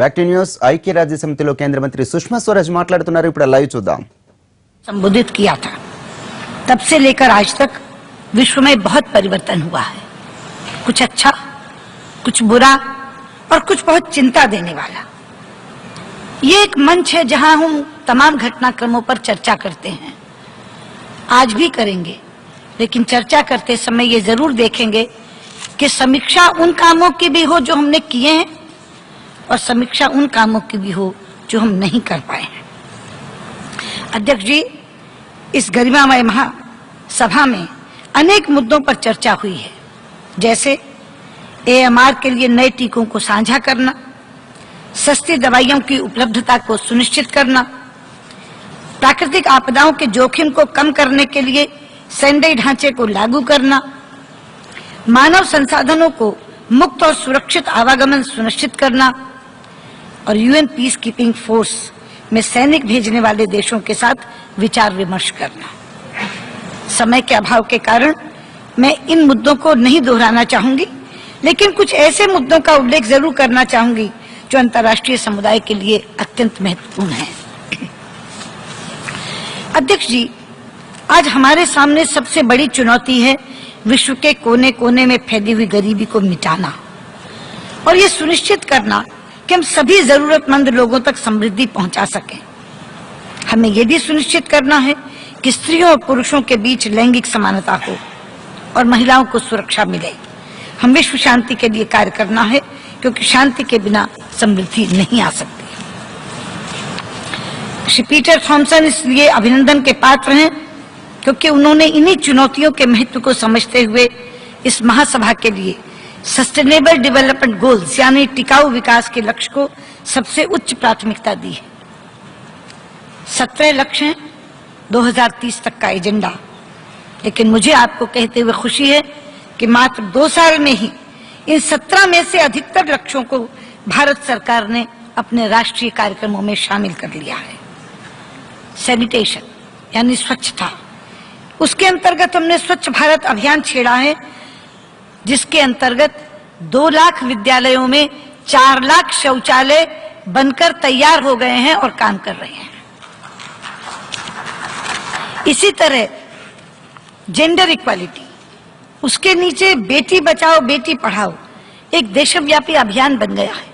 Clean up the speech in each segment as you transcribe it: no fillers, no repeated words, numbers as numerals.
Back to news ఐక్యరాజ్య సమితిలో కేంద్ర మంత్రి సుష్మా స్వరాజ్ మాట్లాడుతున్నారు. ఇప్పుడు లైవ్ చూద్దాం. संबोधित किया था, तब से लेकर आज तक विश्व में बहुत परिवर्तन हुआ है, कुछ अच्छा, कुछ बुरा और कुछ बहुत चिंता देने वाला। ये एक मंच है जहां हम तमाम घटनाक्रमों पर चर्चा करते हैं, आज भी करेंगे, लेकिन चर्चा करते समय ये जरूर देखेंगे कि समीक्षा उन कामों की भी हो जो हमने किए हैं और समीक्षा उन कामों की भी हो जो हम नहीं कर पाए हैं। अध्यक्ष जी, इस गरिमामय महासभा में अनेक मुद्दों पर चर्चा हुई है, जैसे AMR के लिए नए टीकों को साझा करना, सस्ती दवाइयों की उपलब्धता को सुनिश्चित करना, प्राकृतिक आपदाओं के जोखिम को कम करने के लिए सैन्य ढांचे को लागू करना, मानव संसाधनों को मुक्त और सुरक्षित आवागमन सुनिश्चित करना और UN पीस कीपिंग फोर्स में सैनिक भेजने वाले देशों के साथ विचार विमर्श करना। समय के अभाव के कारण मैं इन मुद्दों को नहीं दोहराना चाहूंगी, लेकिन कुछ ऐसे मुद्दों का उल्लेख जरूर करना चाहूंगी जो अंतर्राष्ट्रीय समुदाय के लिए अत्यंत महत्वपूर्ण है। अध्यक्ष जी, आज हमारे सामने सबसे बड़ी चुनौती है विश्व के कोने कोने में फैली हुई गरीबी को मिटाना और ये सुनिश्चित करना कि हम सभी जरूरतमंद लोगों तक समृद्धि पहुंचा सकें। हमें यह भी सुनिश्चित करना है कि स्त्रियों और पुरुषों के बीच लैंगिक समानता हो और महिलाओं को सुरक्षा मिले। हम विश्व शांति के लिए कार्य करना है, क्योंकि शांति के बिना समृद्धि नहीं आ सकती। श्री पीटर थॉमसन इसलिए अभिनंदन के पात्र हैं क्योंकि उन्होंने इन्हीं चुनौतियों के महत्व को समझते हुए इस महासभा के लिए सस्टेनेबल डेवलपमेंट गोल्स यानी टिकाऊ विकास के लक्ष्य को सबसे उच्च प्राथमिकता दी है। 17 लक्ष्य हैं, 2030 तक का एजेंडा, लेकिन मुझे आपको कहते हुए खुशी है कि मात्र 2 साल में ही इन 17 में से अधिकतर लक्ष्यों को भारत सरकार ने अपने राष्ट्रीय कार्यक्रमों में शामिल कर लिया है। सैनिटेशन यानी स्वच्छता, उसके अंतर्गत हमने स्वच्छ भारत अभियान छेड़ा है, जिसके अंतर्गत 2 लाख विद्यालयों में 4 लाख शौचालय बनकर तैयार हो गए हैं और काम कर रहे हैं। इसी तरह जेंडर इक्वालिटी, उसके नीचे बेटी बचाओ बेटी पढ़ाओ एक देशव्यापी अभियान बन गया है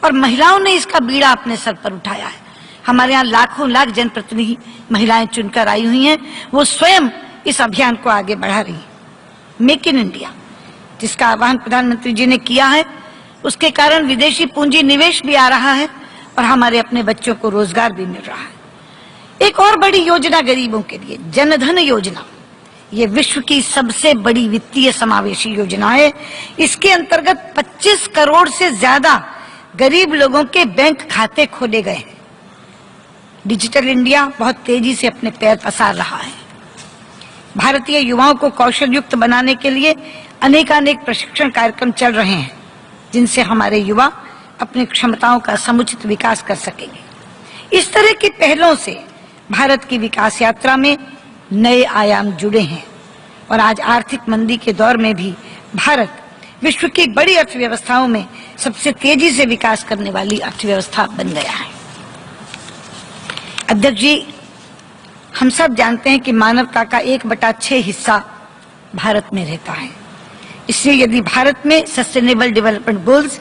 और महिलाओं ने इसका बीड़ा अपने सर पर उठाया है। हमारे यहाँ लाखों लाख जनप्रतिनिधि महिलाएं चुनकर आई हुई हैं, वो स्वयं इस अभियान को आगे बढ़ा रही हैं। मेक इन इंडिया, जिसका आह्वान प्रधानमंत्री जी ने किया है, उसके कारण विदेशी पूंजी निवेश भी आ रहा है और हमारे अपने बच्चों को रोजगार भी मिल रहा है। एक और बड़ी योजना गरीबों के लिए, जनधन योजना, ये विश्व की सबसे बड़ी वित्तीय समावेशी योजना है। इसके अंतर्गत 25 करोड़ से ज्यादा गरीब लोगों के बैंक खाते खोले गए हैं। डिजिटल इंडिया बहुत तेजी से अपने पैर पसार रहा है। भारतीय युवाओं को कौशल युक्त बनाने के लिए अनेकानेक प्रशिक्षण कार्यक्रम चल रहे हैं, जिनसे हमारे युवा अपनी क्षमताओं का समुचित विकास कर सकेंगे। इस तरह की पहलों से भारत की विकास यात्रा में नए आयाम जुड़े हैं और आज आर्थिक मंदी के दौर में भी भारत विश्व की बड़ी अर्थव्यवस्थाओं में सबसे तेजी से विकास करने वाली अर्थव्यवस्था बन गया है। अध्यक्ष जी, हम सब जानते हैं कि मानवता का 1/6 हिस्सा भारत में रहता है। इसलिए यदि भारत में सस्टेनेबल डेवलपमेंट गोल्स,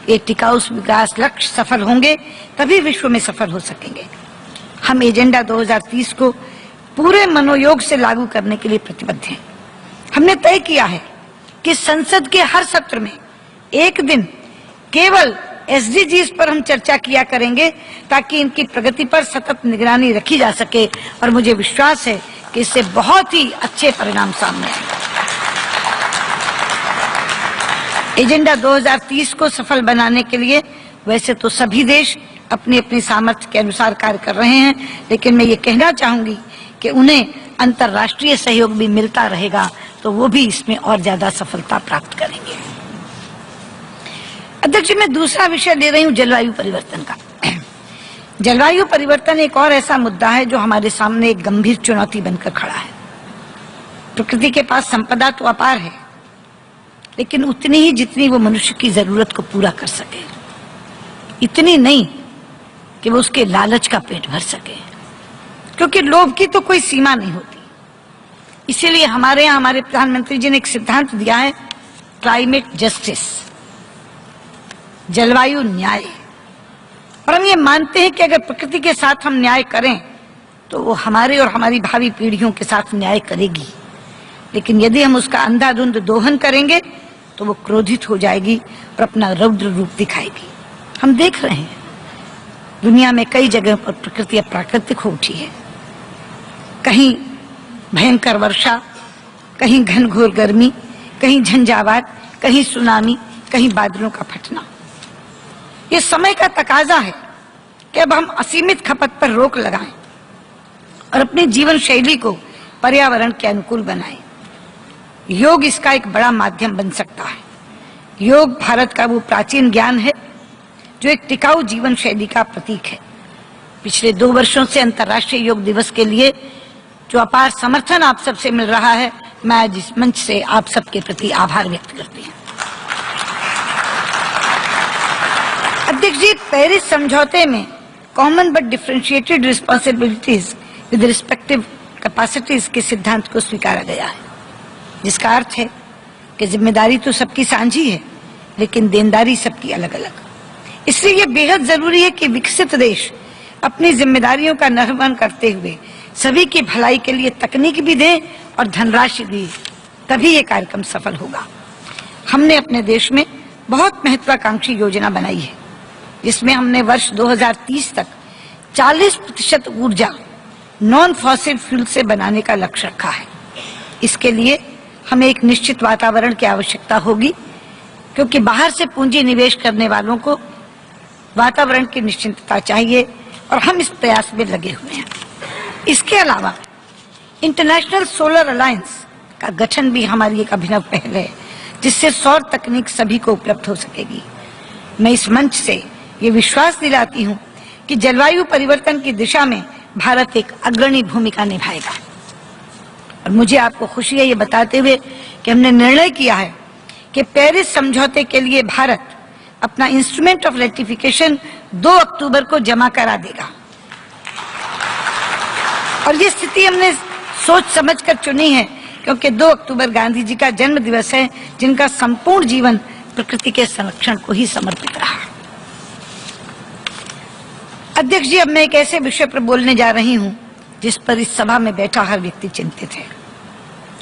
ये टिकाऊ विकास लक्ष्य सफल होंगे, तभी विश्व में सफल हो सकेंगे। हम एजेंडा 2030 को पूरे मनोयोग से लागू करने के लिए प्रतिबद्ध हैं। हमने तय किया है कि संसद के हर सत्र में एक दिन केवल SDGs पर हम चर्चा किया करेंगे, ताकि इनकी प्रगति पर सतत निगरानी रखी जा सके और मुझे विश्वास है कि इससे बहुत ही अच्छे परिणाम सामने आएंगे। एजेंडा 2030 को सफल बनाने के लिए वैसे तो सभी देश अपनी अपनी सामर्थ्य के अनुसार कार्य कर रहे हैं, लेकिन मैं ये कहना चाहूंगी कि उन्हें अंतर्राष्ट्रीय सहयोग भी मिलता रहेगा, तो वो भी इसमें और ज्यादा सफलता प्राप्त करेंगे। अध्यक्ष जी, मैं दूसरा विषय ले रही हूँ जलवायु परिवर्तन का। जलवायु परिवर्तन एक और ऐसा मुद्दा है जो हमारे सामने एक गंभीर चुनौती बनकर खड़ा है। प्रकृति के पास संपदा तो अपार है, लेकिन उतनी ही जितनी वो मनुष्य की जरूरत को पूरा कर सके। इतनी नहीं कि वो उसके लालच का पेट भर सके, क्योंकि लोभ की तो कोई सीमा नहीं होती। इसीलिए हमारे यहाँ हमारे प्रधानमंत्री जी ने एक सिद्धांत दिया है, क्लाइमेट जस्टिस, जलवायु न्याय। और हम ये मानते हैं कि अगर प्रकृति के साथ हम न्याय करें तो वो हमारे और हमारी भावी पीढ़ियों के साथ न्याय करेगी, लेकिन यदि हम उसका अंधाधुंध दोहन करेंगे तो वो क्रोधित हो जाएगी और अपना रौद्र रूप दिखाएगी। हम देख रहे हैं दुनिया में कई जगहों पर प्रकृति अप्राकृतिक हो उठी है, कहीं भयंकर वर्षा, कहीं घनघोर गर्मी, कहीं झंझावात, कहीं सुनामी, कहीं बादलों का फटना। ये समय का तकाजा है कि अब हम असीमित खपत पर रोक लगाएं और अपनी जीवन शैली को पर्यावरण के अनुकूल बनाएं। योग इसका एक बड़ा माध्यम बन सकता है। योग भारत का वो प्राचीन ज्ञान है जो एक टिकाऊ जीवन शैली का प्रतीक है। पिछले 2 वर्षों से अंतर्राष्ट्रीय योग दिवस के लिए जो अपार समर्थन आप सबसे मिल रहा है, मैं आज इस मंच से आप सबके प्रति आभार व्यक्त करती हूँ। अध्यक्ष जी, पेरिस समझौते में common but differentiated responsibilities with respective capacities के सिद्धांत को स्वीकारा गया है, जिसका अर्थ है कि जिम्मेदारी तो सबकी साझी है, लेकिन देनदारी सबकी अलग अलग। इसलिए यह बेहद जरूरी है कि विकसित देश अपनी जिम्मेदारियों का निर्वहन करते हुए सभी की भलाई के लिए तकनीक भी दें और धनराशि भी, तभी ये कार्यक्रम सफल होगा। हमने अपने देश में बहुत महत्वाकांक्षी योजना बनाई है, जिसमें हमने वर्ष 2030 तक 40% ऊर्जा नॉन फॉसिल फ्यूल से बनाने का लक्ष्य रखा है। इसके लिए हमें एक निश्चित वातावरण की आवश्यकता होगी, क्योंकि बाहर से पूंजी निवेश करने वालों को वातावरण की निश्चिंतता चाहिए और हम इस प्रयास में लगे हुए हैं। इसके अलावा इंटरनेशनल सोलर अलायंस का गठन भी हमारी एक अभिनव पहल है, जिससे सौर तकनीक सभी को उपलब्ध हो सकेगी। मैं इस मंच से ये विश्वास दिलाती हूँ कि जलवायु परिवर्तन की दिशा में भारत एक अग्रणी भूमिका निभाएगा। और मुझे आपको खुशी है ये बताते हुए कि हमने निर्णय किया है कि पेरिस समझौते के लिए भारत अपना इंस्ट्रूमेंट ऑफ रेटिफिकेशन 2 अक्टूबर को जमा करा देगा। और ये स्थिति हमने सोच समझकर चुनी है, क्योंकि 2 अक्टूबर गांधी जी का जन्म दिवस है, जिनका संपूर्ण जीवन प्रकृति के संरक्षण को ही समर्पित रहा। अध्यक्ष जी, अब मैं एक ऐसे विषय पर बोलने जा रही हूं जिस पर इस सभा में बैठा हर व्यक्ति चिंतित है,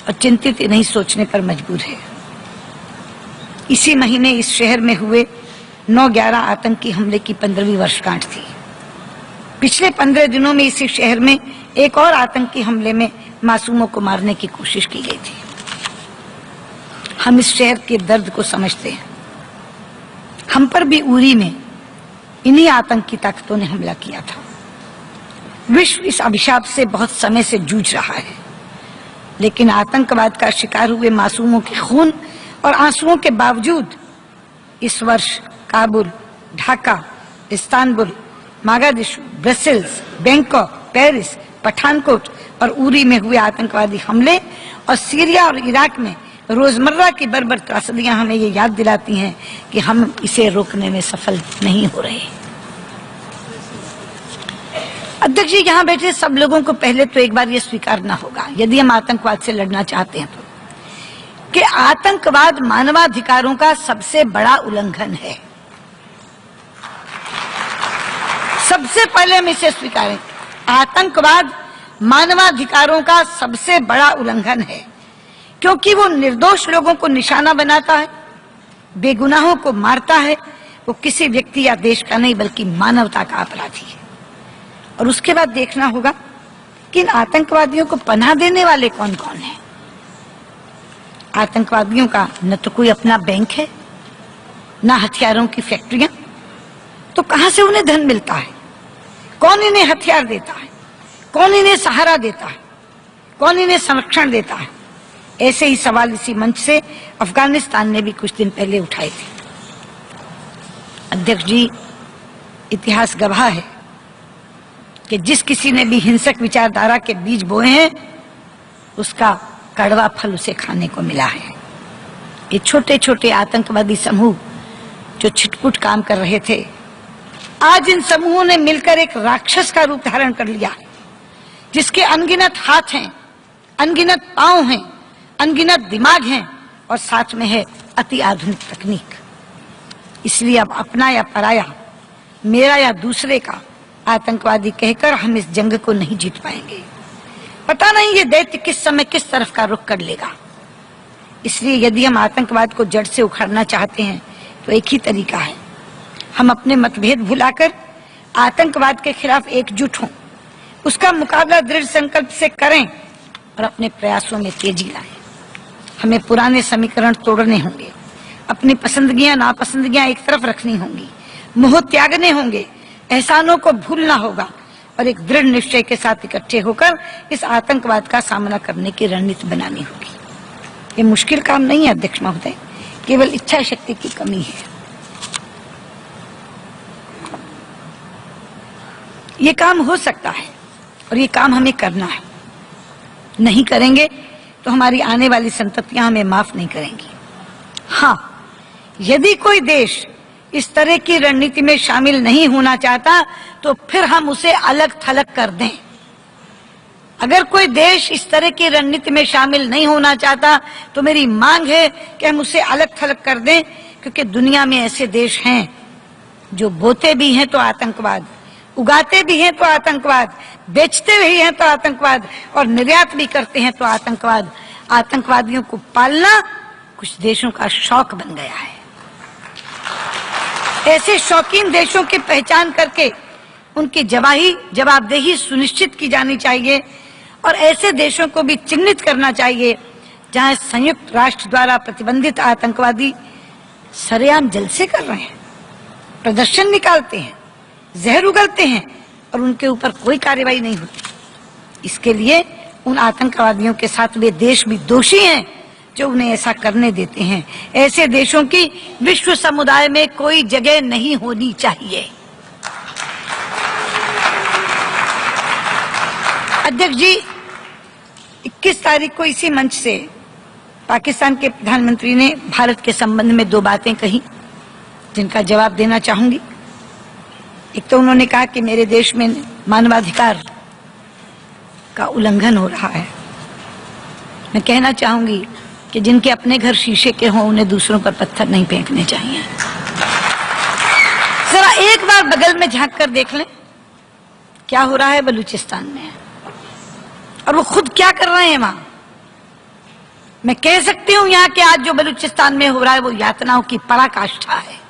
और चिंतित ही नहीं, सोचने पर मजबूर है। इसी महीने इस शहर में हुए 9/11 आतंकी हमले की 15वीं वर्षगांठ थी। पिछले 15 दिनों में इसी शहर में एक और आतंकी हमले में मासूमों को मारने की कोशिश की गई थी। हम इस शहर के दर्द को समझते हैं। हम पर भी उरी में इन्हीं आतंकी ताकतों ने हमला किया था। विश्व इस अभिशाप से बहुत समय से जूझ रहा है, लेकिन आतंकवाद का शिकार हुए मासूमों के खून और आंसुओं के बावजूद इस वर्ष Kabul, Dhaka, Istanbul, Mogadishu, Brussels, Bangkok, Paris, Pathankot और उरी में हुए आतंकवादी हमले और सीरिया और इराक में रोजमर्रा की बर्बर त्रासदियां हमें ये याद दिलाती हैं कि हम इसे रोकने में सफल नहीं हो रहे। अध्यक्ष जी, यहाँ बैठे सब लोगों को पहले तो एक बार ये स्वीकारना होगा, यदि हम आतंकवाद से लड़ना चाहते हैं तो, कि आतंकवाद मानवाधिकारों का सबसे बड़ा उल्लंघन है। सबसे पहले हम इसे स्वीकारें, आतंकवाद मानवाधिकारों का सबसे बड़ा उल्लंघन है, क्योंकि वो निर्दोष लोगों को निशाना बनाता है, बेगुनाहों को मारता है। वो किसी व्यक्ति या देश का नहीं, बल्कि मानवता का अपराधी है। और उसके बाद देखना होगा कि इन आतंकवादियों को पनाह देने वाले कौन कौन हैं। आतंकवादियों का न तो कोई अपना बैंक है, न हथियारों की फैक्ट्रियां, तो कहां से उन्हें धन मिलता है? कौन इन्हें हथियार देता है? कौन इन्हें सहारा देता है? कौन इन्हें संरक्षण देता है? ऐसे ही सवाल इसी मंच से अफगानिस्तान ने भी कुछ दिन पहले उठाए थे। अध्यक्ष जी, इतिहास गवाह है कि जिस किसी ने भी हिंसक विचारधारा के बीज बोए हैं, उसका कड़वा फल उसे खाने को मिला है। ये छोटे छोटे आतंकवादी समूह जो छिटपुट काम कर रहे थे, आज इन समूहों ने मिलकर एक राक्षस का रूप धारण कर लिया, जिसके अनगिनत हाथ हैं, अनगिनत पांव हैं, अनगिनत दिमाग हैं और साथ में है अति आधुनिक तकनीक। इसलिए अब अपना या पराया, मेरा या दूसरे का आतंकवादी कहकर हम इस जंग को नहीं जीत पाएंगे। पता नहीं ये दैत्य किस समय किस तरफ का रुख कर लेगा। इसलिए यदि हम आतंकवाद को जड़ से उखाड़ना चाहते हैं तो एक ही तरीका है, हम अपने मतभेद भुलाकर आतंकवाद के खिलाफ एकजुट हों, उसका मुकाबला दृढ़ संकल्प से करें और अपने प्रयासों में तेजी लाएं। हमें पुराने समीकरण तोड़ने होंगे, अपनी पसंदगियां नापसंदगियां एक तरफ रखनी होंगी, मोह त्यागने होंगे, एहसानों को भूलना होगा और एक दृढ़ निश्चय के साथ इकट्ठे होकर इस आतंकवाद का सामना करने की रणनीति बनानी होगी। ये मुश्किल काम नहीं है अध्यक्ष महोदय, केवल इच्छा शक्ति की कमी है। ये काम हो सकता है और ये काम हमें करना है। नहीं करेंगे तो हमारी आने वाली संततियां हमें माफ नहीं करेंगी। हाँ, यदि कोई देश इस तरह की रणनीति में शामिल नहीं होना चाहता तो फिर हम उसे अलग थलग कर दें। अगर कोई देश इस तरह की रणनीति में शामिल नहीं होना चाहता तो मेरी मांग है कि हम उसे अलग थलग कर दें, क्योंकि दुनिया में ऐसे देश हैं जो बोते भी हैं तो आतंकवाद, उगाते भी हैं तो आतंकवाद, बेचते भी हैं तो आतंकवाद और निर्यात भी करते हैं तो आतंकवाद। आतंकवादियों को पालना कुछ देशों का शौक बन गया है। ऐसे शौकीन देशों की पहचान करके उनकी जवाबदेही सुनिश्चित की जानी चाहिए और ऐसे देशों को भी चिन्हित करना चाहिए जहां संयुक्त राष्ट्र द्वारा प्रतिबंधित आतंकवादी सरेआम जलसे कर रहे हैं, प्रदर्शन निकालते हैं, जहर उगलते हैं और उनके ऊपर कोई कार्रवाई नहीं होती। इसके लिए उन आतंकवादियों के साथ वे देश भी दोषी हैं जो उन्हें ऐसा करने देते हैं। ऐसे देशों की विश्व समुदाय में कोई जगह नहीं होनी चाहिए। अध्यक्ष जी, 21 तारीख को इसी मंच से पाकिस्तान के प्रधानमंत्री ने भारत के संबंध में 2 बातें कही जिनका जवाब देना चाहूंगी। एक तो उन्होंने कहा कि मेरे देश में मानवाधिकार का उल्लंघन हो रहा है। मैं कहना चाहूंगी कि जिनके अपने घर शीशे के हों उन्हें दूसरों पर पत्थर नहीं फेंकने चाहिए। जरा एक बार बगल में झांक कर देख लें क्या हो रहा है बलूचिस्तान में और वो खुद क्या कर रहे हैं वहां। मैं कह सकती हूं यहाँ के आज जो बलूचिस्तान में हो रहा है वो यातनाओं की पराकाष्ठा है।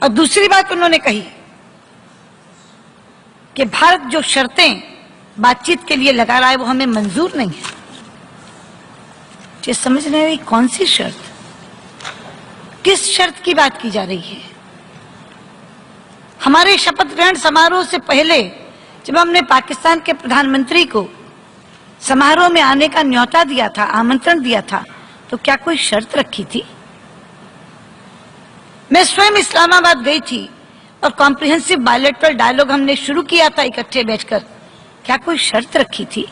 और दूसरी बात उन्होंने कही कि भारत जो शर्तें बातचीत के लिए लगा रहा है वो हमें मंजूर नहीं है। ये समझ नहीं रही कौन सी शर्त, किस शर्त की बात की जा रही है। हमारे शपथ ग्रहण समारोह से पहले जब हमने पाकिस्तान के प्रधानमंत्री को समारोह में आने का न्योता दिया था, आमंत्रण दिया था, तो क्या कोई शर्त रखी थी? मैं स्वयं इस्लामाबाद गई थी और कॉम्प्रिहेंसिव बायलैटरल डायलॉग हमने शुरू किया था इकट्ठे बैठकर। क्या कोई शर्त रखी थी?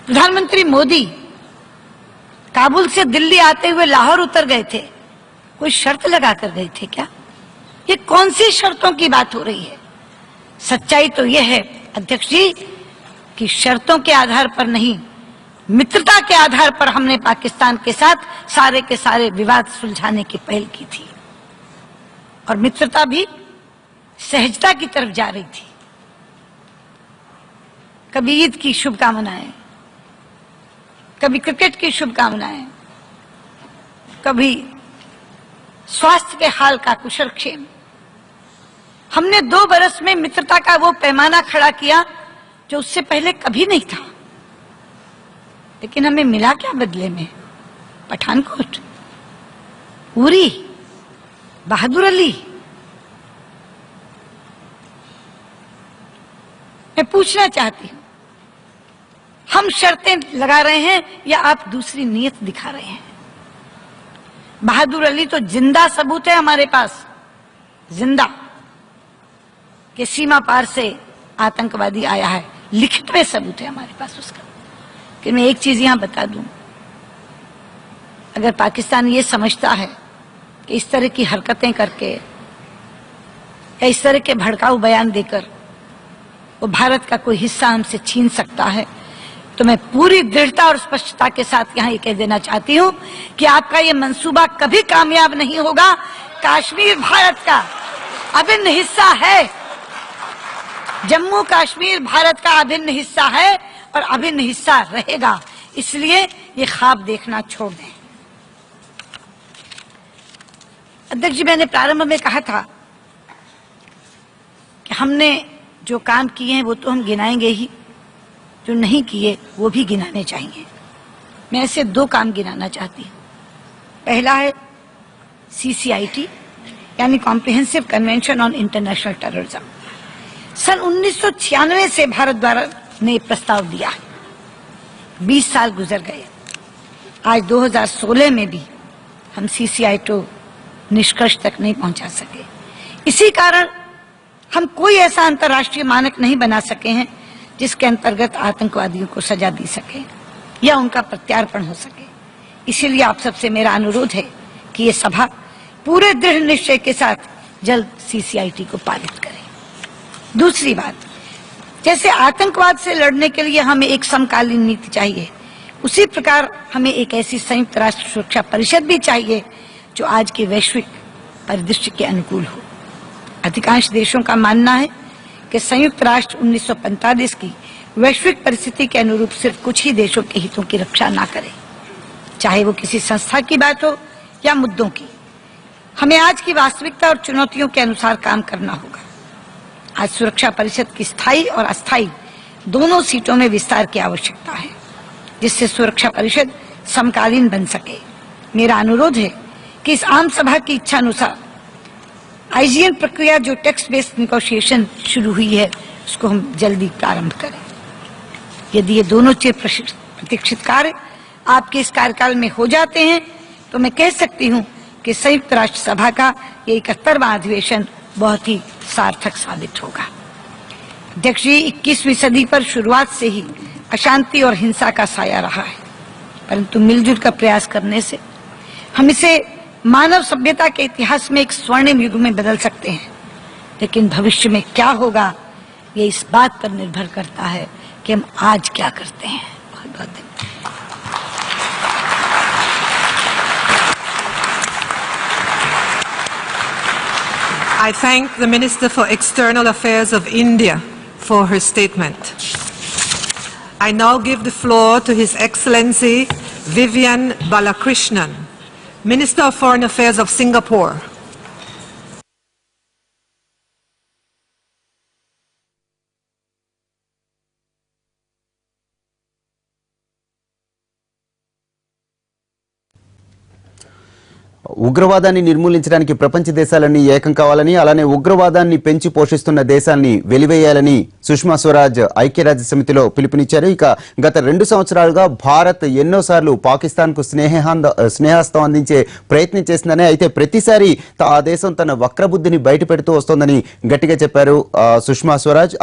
प्रधानमंत्री मोदी काबुल से दिल्ली आते हुए लाहौर उतर गए थे, कोई शर्त लगा कर गए थे क्या? ये कौन सी शर्तों की बात हो रही है? सच्चाई तो यह है अध्यक्ष जी कि शर्तों के आधार पर नहीं, मित्रता के आधार पर हमने पाकिस्तान के साथ सारे के सारे विवाद सुलझाने की पहल की थी और मित्रता भी सहजता की तरफ जा रही थी। कभी ईद की शुभकामनाएं, कभी क्रिकेट की शुभकामनाएं, कभी स्वास्थ्य के हाल का कुशलक्षेम। हमने 2 बरस में मित्रता का वो पैमाना खड़ा किया जो उससे पहले कभी नहीं था। लेकिन हमें मिला क्या बदले में? पठानकोट, उरी, बहादुर अली। मैं पूछना चाहती हूं, हम शर्तें लगा रहे हैं या आप दूसरी नीयत दिखा रहे हैं? बहादुर अली तो जिंदा सबूत है हमारे पास, जिंदा, कि सीमा पार से आतंकवादी आया है, लिखित में सबूत है हमारे पास उसका। कि मैं एक चीज यहां बता दूं, अगर पाकिस्तान ये समझता है कि इस तरह की हरकतें करके या इस तरह के भड़काऊ बयान देकर वो भारत का कोई हिस्सा हमसे छीन सकता है, तो मैं पूरी दृढ़ता और स्पष्टता के साथ यहाँ ये कह देना चाहती हूँ कि आपका ये मंसूबा कभी कामयाब नहीं होगा। कश्मीर भारत का अभिन्न हिस्सा है, जम्मू कश्मीर भारत का अभिन्न हिस्सा है और अभिन्न हिस्सा रहेगा, इसलिए ये ख्वाब देखना छोड़ दें। अध्यक्ष जी, मैंने प्रारंभ में कहा था कि हमने जो काम किए हैं वो तो हम गिनाएंगे ही, जो नहीं किए वो भी गिनाने चाहिए। मैं ऐसे 2 काम गिनाना चाहती हूँ। पहला है CCIT यानी comprehensive convention on international terrorism. सन 1996 से भारत द्वारा ने प्रस्ताव दिया है, 20 साल गुजर गए, आज 2016 में भी हम CCIT निष्कर्ष तक नहीं पहुंचा सके। इसी कारण हम कोई ऐसा अंतर्राष्ट्रीय मानक नहीं बना सके हैं जिसके अंतर्गत आतंकवादियों को सजा दी सके या उनका प्रत्यार्पण हो सके। इसीलिए आप सबसे मेरा अनुरोध है कि ये सभा पूरे दृढ़ निश्चय के साथ जल्द CCIT को पारित करे। दूसरी बात, जैसे आतंकवाद से लड़ने के लिए हमें एक समकालीन नीति चाहिए, उसी प्रकार हमें एक ऐसी संयुक्त राष्ट्र सुरक्षा परिषद भी चाहिए जो आज के वैश्विक परिदृश्य के अनुकूल हो। अधिकांश देशों का मानना है कि संयुक्त राष्ट्र 1945 की वैश्विक परिस्थिति के अनुरूप सिर्फ कुछ ही देशों के हितों की रक्षा ना करे, चाहे वो किसी संस्था की बात हो या मुद्दों की। हमें आज की वास्तविकता और चुनौतियों के अनुसार काम करना होगा। आज सुरक्षा परिषद की स्थायी और अस्थायी दोनों सीटों में विस्तार की आवश्यकता है, जिससे सुरक्षा परिषद समकालीन बन सके। मेरा अनुरोध है कि इस आम सभा की इच्छा अनुसार IGN प्रक्रिया जो टेक्स्ट बेस्ड निगोशिएशन शुरू हुई है उसको हम जल्दी प्रारंभ करें। यदि ये दोनों चिर प्रतीक्षित कार्य आपके इस कार्यकाल में हो जाते हैं तो मैं कह सकती हूँ कि संयुक्त राष्ट्र सभा का ये 71वां अधिवेशन बहुत ही सार्थक साबित होगा। अध्यक्ष जी, 21वीं सदी पर शुरुआत से ही अशांति और हिंसा का साया रहा है, परंतु मिलजुल कर प्रयास करने से हम इसे मानव सभ्यता के इतिहास में एक स्वर्णिम युग में बदल सकते हैं। लेकिन भविष्य में क्या होगा ये इस बात पर निर्भर करता है कि हम आज क्या करते हैं। बहुत बहुत धन्यवाद। I thank the Minister for External Affairs of India for her statement. I now give the floor to His Excellency Vivian Balakrishnan, Minister of Foreign Affairs of Singapore. ఉగ్రవాదాన్ని నిర్మూలించడానికి ప్రపంచ దేశాలన్నీ ఏకం కావాలని, అలానే ఉగ్రవాదాన్ని పెంచి పోషిస్తున్న దేశాల్ని వెలివేయాలని సుష్మా స్వరాజ్ ఐక్యరాజ్య సమితిలో పిలుపునిచ్చారు. ఇక గత 2 సంవత్సరాలుగా భారత్ ఎన్నోసార్లు పాకిస్తాన్కు స్నేహాస్తం అందించే ప్రయత్నం చేసిందని, అయితే ప్రతిసారి ఆ దేశం తన వక్రబుద్ధిని బయటపెడుతూ వస్తోందని గట్టిగా చెప్పారు సుష్మా స్వరాజ్.